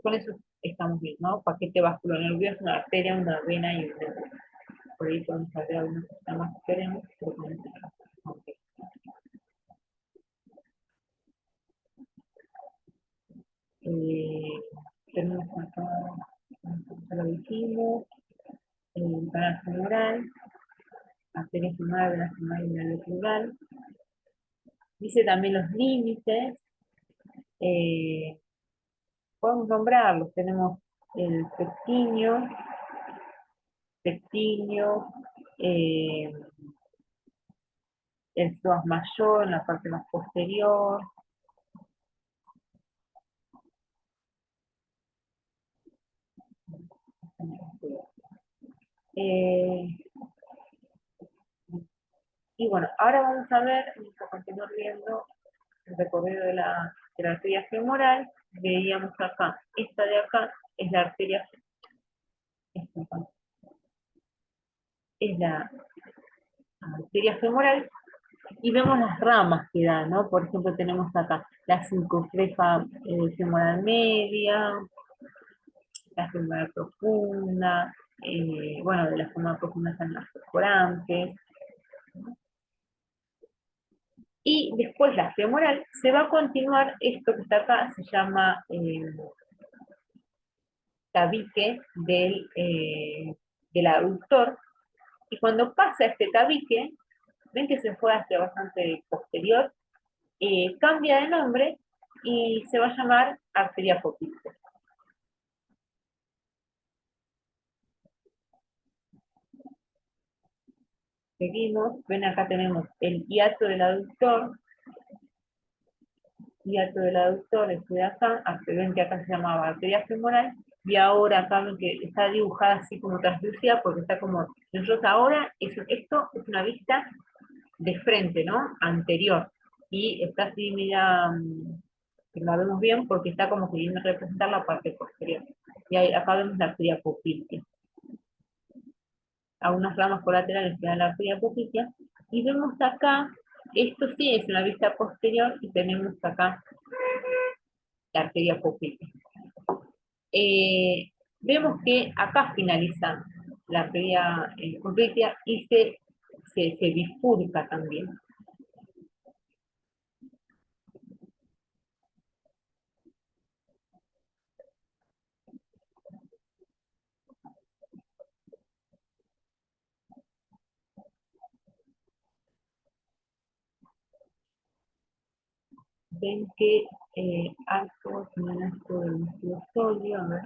A: Con eso estamos bien, ¿no? Paquete vasculonervioso, una arteria, una vena y un nervio. Por ahí podemos saber algunas cosas más que queremos, pero con eso ya. Ok. Eh, tenemos acá, ya lo dijimos, el canal femoral, arteria femoral, vena femoral y nervio femoral. Dice también los límites, eh, podemos nombrarlos, tenemos el pectíneo, eh, el psoas mayor en la parte más posterior, eh, y bueno, ahora vamos a ver, vamos a continuar viendo el recorrido de la arteria femoral. Veíamos acá, esta de acá es la arteria, esta acá, es la arteria femoral, y vemos las ramas que da, ¿no? Por ejemplo, tenemos acá la cinco-flefa femoral media, la femoral profunda, bueno, de la femoral profunda están las perforantes, y después la femoral se va a continuar, esto que está acá se llama tabique del aductor, y cuando pasa este tabique, ven que se fue hacia bastante posterior, cambia de nombre y se va a llamar arteria poplitea. Seguimos, ven acá tenemos el hiato del aductor, este de acá, ven que acá se llamaba arteria femoral, y ahora acá ven que está dibujada así como translucida, porque está como, nosotros ahora, esto es una vista de frente, ¿no? Anterior, y está así, mira, que la vemos bien porque está como queriendo representar la parte posterior. Y ahí, acá vemos la arteria poplitea. A unas ramas colaterales que dan la arteria poplitea, y vemos acá, esto sí es una vista posterior, y tenemos acá la arteria poplitea. Vemos que acá finaliza la arteria poplitea y se bifurca también. Ven que arco tiene esto del núcleo sólido, a ver.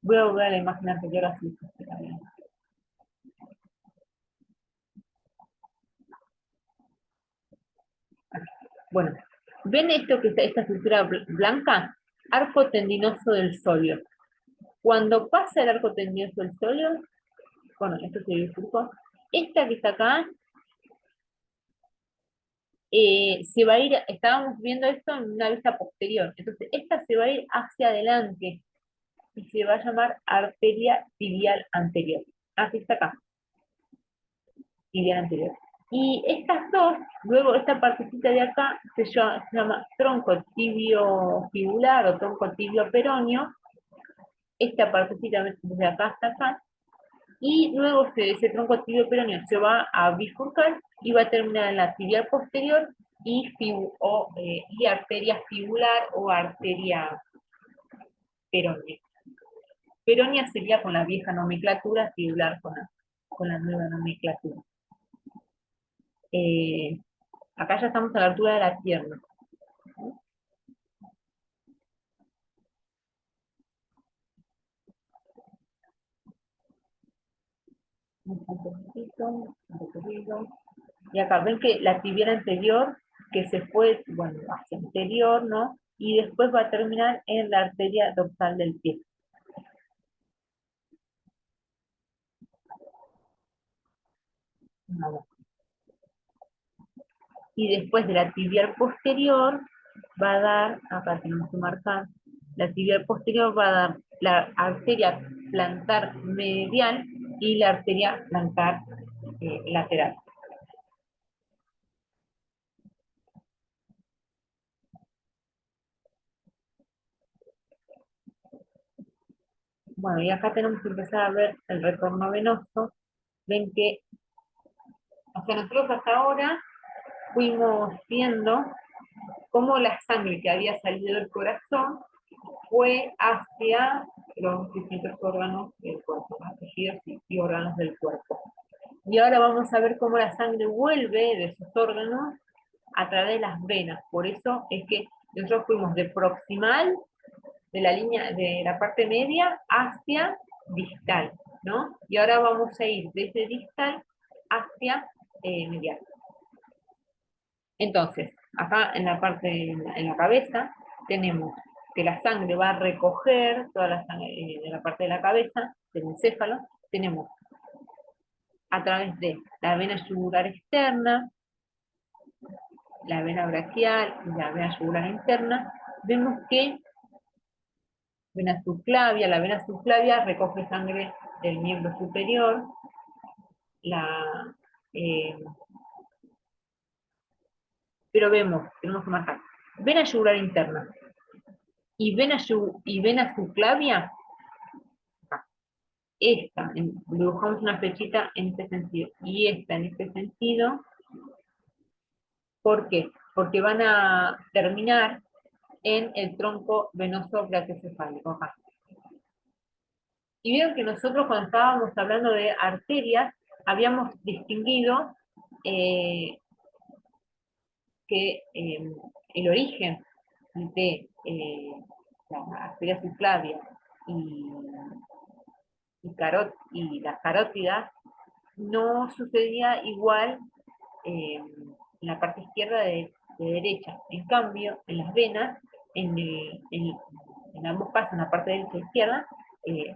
A: Voy a volver a la imagen anterior así se está bien. Bueno, ¿ven esto que está, esta estructura blanca? Arco tendinoso del sóleo. Cuando pasa el arco tendinoso del sóleo, bueno, esto se bifurcó, esta que está acá, se va a ir, estábamos viendo esto en una vista posterior, entonces esta se va a ir hacia adelante y se va a llamar arteria tibial anterior. Así está acá, tibial anterior. Y estas dos, luego esta partecita de acá se llama tronco tibio fibular o tronco tibio peroneo, esta partecita desde acá hasta acá, y luego ese tronco tibio peroneo se va a bifurcar y va a terminar en la tibial posterior y arteria fibular o arteria peronea. Peronea sería con la vieja nomenclatura, fibular con la nueva nomenclatura. Eh, Acá ya estamos a la altura de la pierna. Un poquitito. Y acá ven que la tibial anterior, que se fue, bueno, hacia anterior, ¿no? Y después va a terminar en la arteria dorsal del pie. Nada. Y después de la tibial posterior, va a dar, acá tenemos que marcar, la tibial posterior va a dar la arteria plantar medial y la arteria plantar lateral. Bueno, y acá tenemos que empezar a ver el retorno venoso. Ven que, o sea, nosotros hasta ahora fuimos viendo cómo la sangre que había salido del corazón fue hacia los distintos órganos del cuerpo, los tejidos y órganos del cuerpo. Y ahora vamos a ver cómo la sangre vuelve de esos órganos a través de las venas. Por eso es que nosotros fuimos de proximal, de la línea, de la parte media, hacia distal, ¿no? Y ahora vamos a ir desde distal hacia medial. Entonces, acá en la parte, en la cabeza, tenemos que la sangre va a recoger toda la sangre de la parte de la cabeza, del encéfalo, tenemos a través de la vena yugular externa, la vena braquial y la vena yugular interna, vemos que la vena subclavia recoge sangre del miembro superior, la, eh, pero tenemos que marcar, vena yugular interna y vena subclavia, esta, dibujamos una flechita en este sentido, y esta en este sentido. ¿Por qué? Porque van a terminar en el tronco venoso brachiocefálico, acá. Y vieron que nosotros cuando estábamos hablando de arterias, habíamos distinguido eh, que el origen de la arteria subclavia y, y las carótidas no sucedía igual en la parte izquierda de derecha. En cambio, en las venas, en ambos casos, en la parte derecha e izquierda, eh,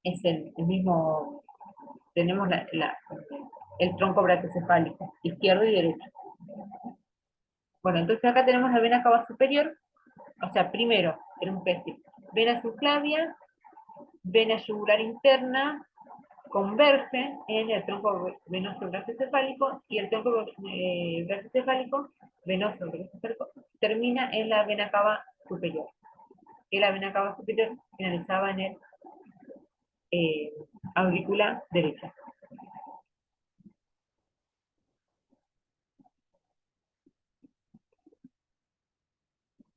A: es el mismo, tenemos el tronco brachiocefálico, izquierdo y derecho. Bueno, entonces acá tenemos la vena cava superior, o sea, primero tenemos que decir vena subclavia, vena yugular interna, converge en el tronco venoso brachiocefálico y el tronco brachiocefálico, venoso brachiocefálico, termina en la vena cava superior. Que la vena cava superior finalizaba en el eh, aurícula derecha.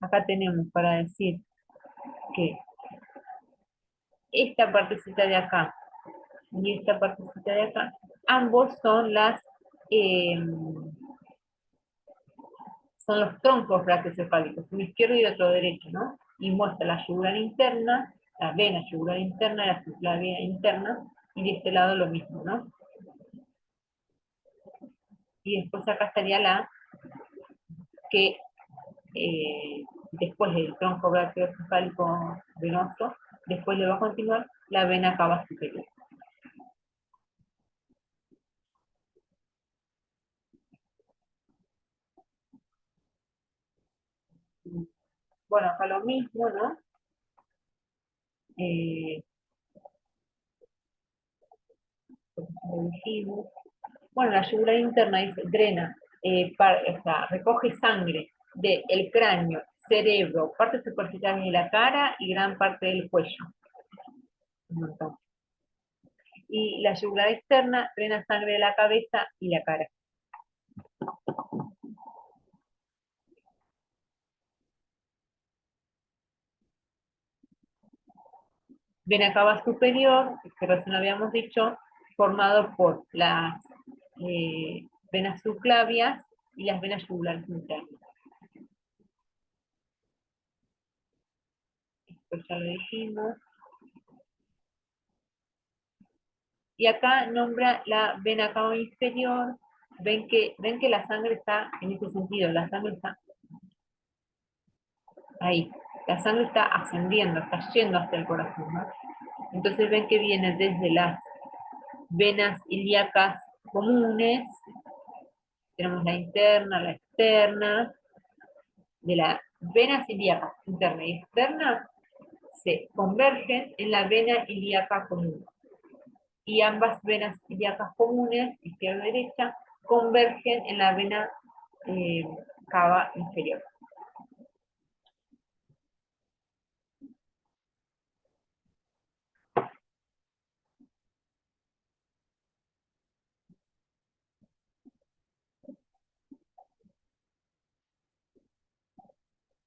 A: Acá tenemos para decir que esta partecita de acá y esta partecita de acá, ambos eh, son los troncos brachiocefálicos, uno izquierdo y otro derecho, ¿no? Y muestra la yugular interna, la vena yugular interna, la subclavia interna, y de este lado lo mismo, ¿no? Y después acá estaría la que después del tronco brachiocefálico venoso, después le va a continuar la vena cava superior. Bueno, acá lo mismo, ¿no? Eh, Lo dijimos. Bueno, la yugular interna dice, drena, o sea, recoge sangre del cráneo, cerebro, parte superficial de la cara y gran parte del cuello. Un montón. Y la yugular externa drena sangre de la cabeza y la cara. Vena cava superior, que recién habíamos dicho, formado por las venas subclavias y las venas yugulares internas. Esto ya lo dijimos. Y acá nombra la vena cava inferior. Ven que la sangre está en este sentido, la sangre está ahí. La sangre está ascendiendo, está yendo hasta el corazón, ¿no? Entonces ven que viene desde las venas ilíacas comunes, tenemos la interna, la externa, de las venas ilíacas interna y externa se convergen en la vena ilíaca común. Y ambas venas ilíacas comunes, izquierda y derecha, convergen en la vena eh, cava inferior.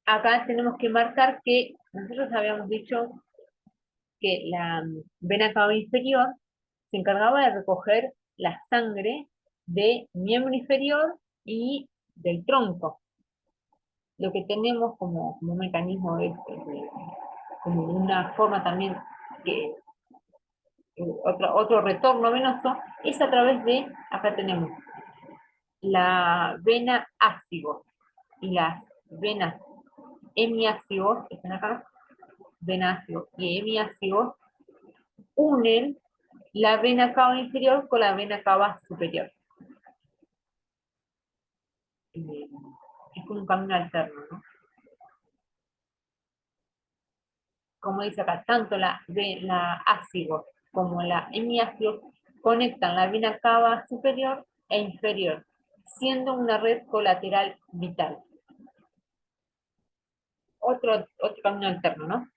A: acá tenemos que marcar que nosotros habíamos dicho que la vena cava inferior se encargaba de recoger la sangre de miembro inferior y del tronco. Lo que tenemos como un mecanismo, como una forma también, que otro retorno venoso, es a través de, acá tenemos la vena ácido y las venas hemiácidos, están acá, vena ácido y hemiácidos, unen la vena cava inferior con la vena cava superior. Es como un camino alterno, ¿no? Como dice acá, tanto la ácido como la hemiácido conectan la vena cava superior e inferior, siendo una red colateral vital. Otro camino alterno, ¿no?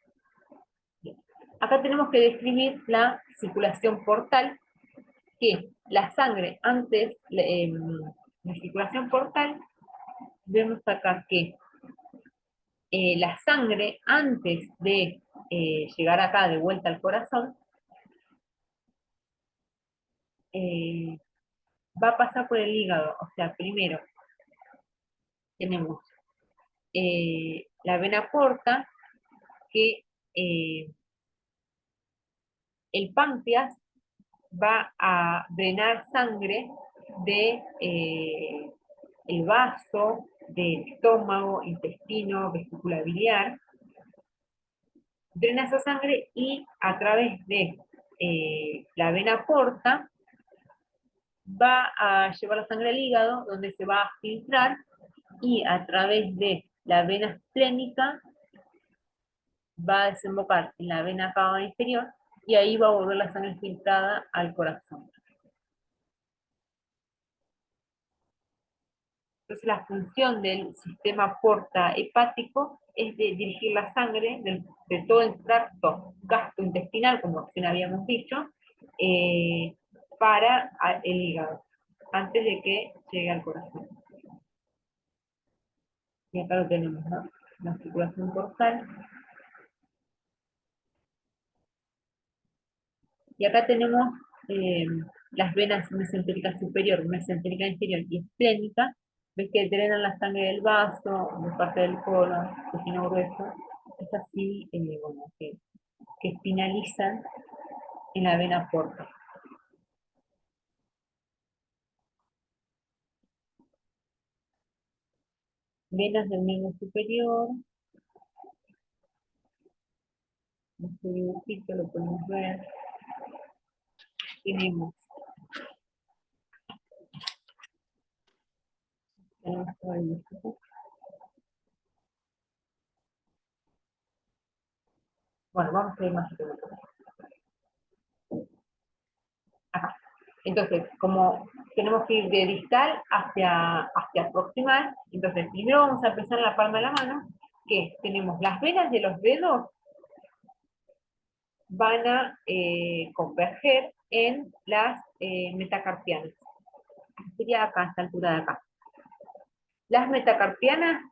A: Bien. Acá tenemos que describir la circulación portal, que la sangre antes, la circulación portal, vemos acá que la sangre antes de llegar acá de vuelta al corazón, eh, va a pasar por el hígado. O sea, primero tenemos la vena porta, que el páncreas va a drenar sangre de el vaso, del estómago, intestino, vesícula biliar, drena esa sangre y a través de la vena porta va a llevar la sangre al hígado, donde se va a filtrar, y a través de la vena esplénica va a desembocar en la vena cava inferior, y ahí va a volver la sangre filtrada al corazón. Entonces la función del sistema porta hepático es de dirigir la sangre de todo el tracto gastrointestinal, como recién habíamos dicho, eh, para el hígado, antes de que llegue al corazón. Y acá lo tenemos, ¿no? La circulación portal. Y acá tenemos eh, las venas mesentérica superior, mesentérica inferior y esplénica. Ves que drenan la sangre del vaso, de parte del colon, intestino grueso. Es así, bueno, que finalizan en la vena porta. Venas del miembro superior. Este dibujito lo podemos ver. Tenemos, todo el dibujito. Bueno, vamos a ir más rápido. Acá. Entonces, como tenemos que ir de distal hacia proximal, entonces primero vamos a empezar en la palma de la mano, que tenemos las venas de los dedos van a converger en las metacarpianas. Sería acá, a esta altura de acá. Las metacarpianas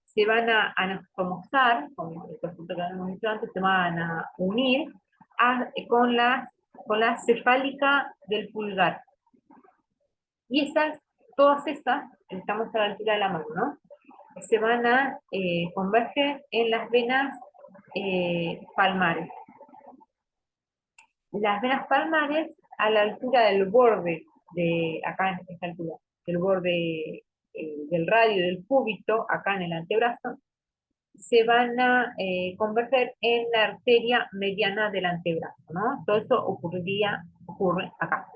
A: se van a anastomosar, como el concepto que habíamos dicho antes, se van a unir con la cefálica del pulgar. Y todas esas, estamos a la altura de la mano, ¿no? Se van a converger en las venas palmares. Las venas palmares, a la altura del borde, acá en esta altura, del borde del radio del cúbito, acá en el antebrazo, se van a converger en la arteria mediana del antebrazo, ¿no? Todo eso ocurre acá.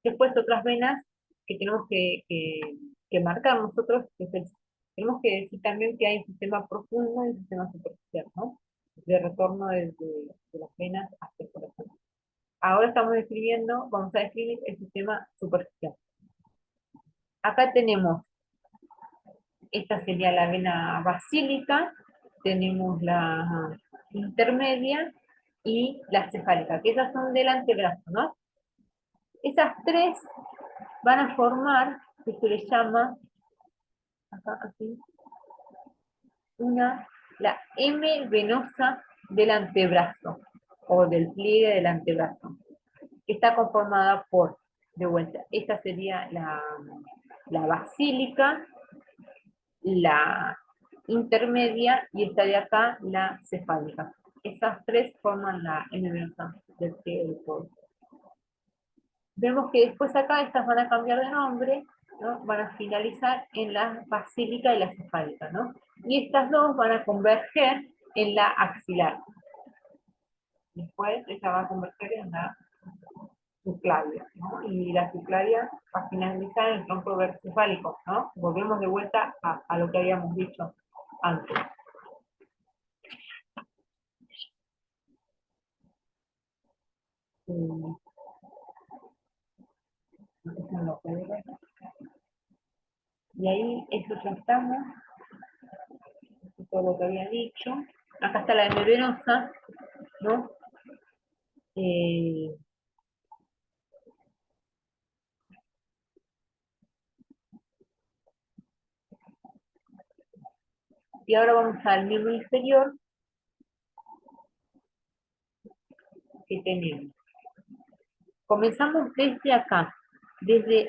A: Después otras venas que tenemos que marcar nosotros, tenemos que decir también que hay un sistema profundo y un sistema superficial, ¿no? De retorno de las venas hacia el corazón. Ahora vamos a describir el sistema superficial. Acá tenemos, esta sería la vena basílica, tenemos la intermedia y la cefálica, que esas son del antebrazo, ¿no? Esas tres van a formar, que se les llama, acá así, la M venosa del antebrazo o del pliegue del antebrazo, que está conformada por, de vuelta, esta sería la basílica, la intermedia y esta de acá, la cefálica. Esas tres forman la M venosa del pliegue del codo. Vemos que después acá estas van a cambiar de nombre, ¿no? Van a finalizar en la basílica y la cefálica, ¿no? Y estas dos van a converger en la axilar. Después esta va a converger en la subclavia, ¿no? Y la subclavia va a finalizar en el tronco cefálico, ¿no? Volvemos de vuelta a lo que habíamos dicho antes. Y ahí eso ya estamos, todo lo que había dicho. Acá está la M venosa, ¿no? Eh, y ahora vamos al miembro inferior que tenemos. Comenzamos desde acá, desde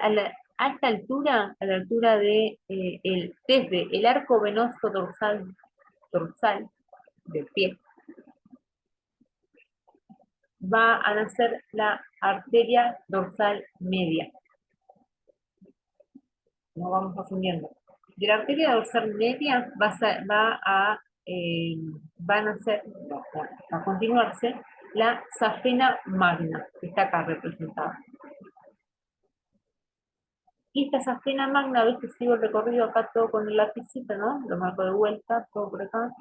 A: a esta altura, a la altura de desde el arco venoso dorsal del pie, va a nacer la arteria dorsal media. Nos vamos asumiendo. De la arteria dorsal media va a nacer, va a continuarse la safena magna, que está acá representada. Y esta safena magna, a veces sigo el recorrido acá todo con el lapicito, ¿no? Lo marco de vuelta, todo por acá.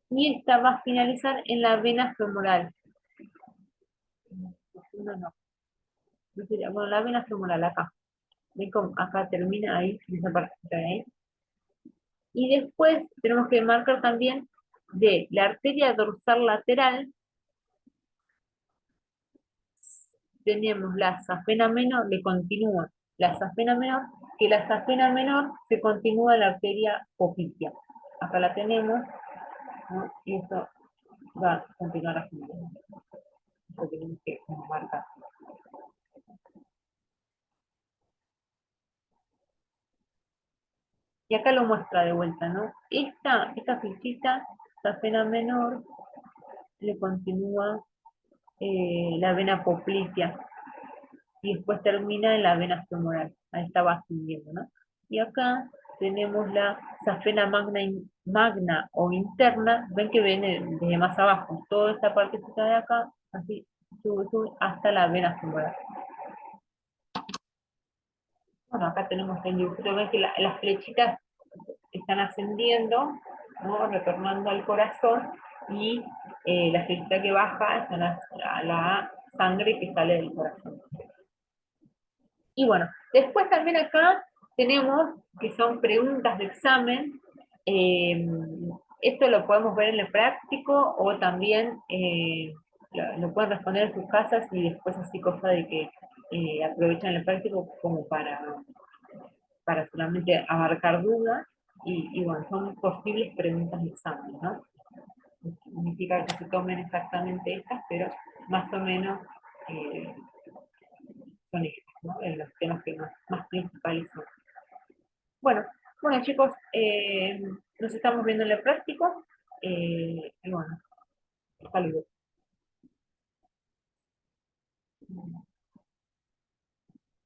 A: Y esta va a finalizar en la vena femoral. No, no. No sería, bueno, la vena femoral acá. ¿Ven cómo acá termina ahí, esa parte de ahí? Y después tenemos que marcar también de la arteria dorsal lateral, tenemos la safena menor, le continúa la safena menor, que la safena menor se continúa la arteria poplitea. Acá la tenemos, ¿no? Y esto va a continuar así. Esto tenemos que marcar. Y acá lo muestra de vuelta, ¿no? Esta flechita, safena menor, le continúa la vena poplitea y después termina en la vena femoral. Ahí estaba ascendiendo, ¿no? Y acá tenemos la safena magna o interna, ven que viene desde más abajo, toda esta partecita de acá, así sube hasta la vena femoral. Bueno, acá tenemos el dibujito, ven que las flechitas están ascendiendo, ¿no? Retornando al corazón, y la flechita que baja es a la sangre que sale del corazón. Y bueno, después también acá tenemos que son preguntas de examen. Eh, Esto lo podemos ver en el práctico o también lo pueden responder en sus casas y después así cosa de que aprovechan el práctico como para solamente abarcar dudas y bueno, son posibles preguntas de examen, ¿no? No significa que se tomen exactamente estas, pero más o menos eh, son estos, ¿no? En los temas que más principales son. Bueno, bueno chicos, nos estamos viendo en el práctico y bueno, saludos.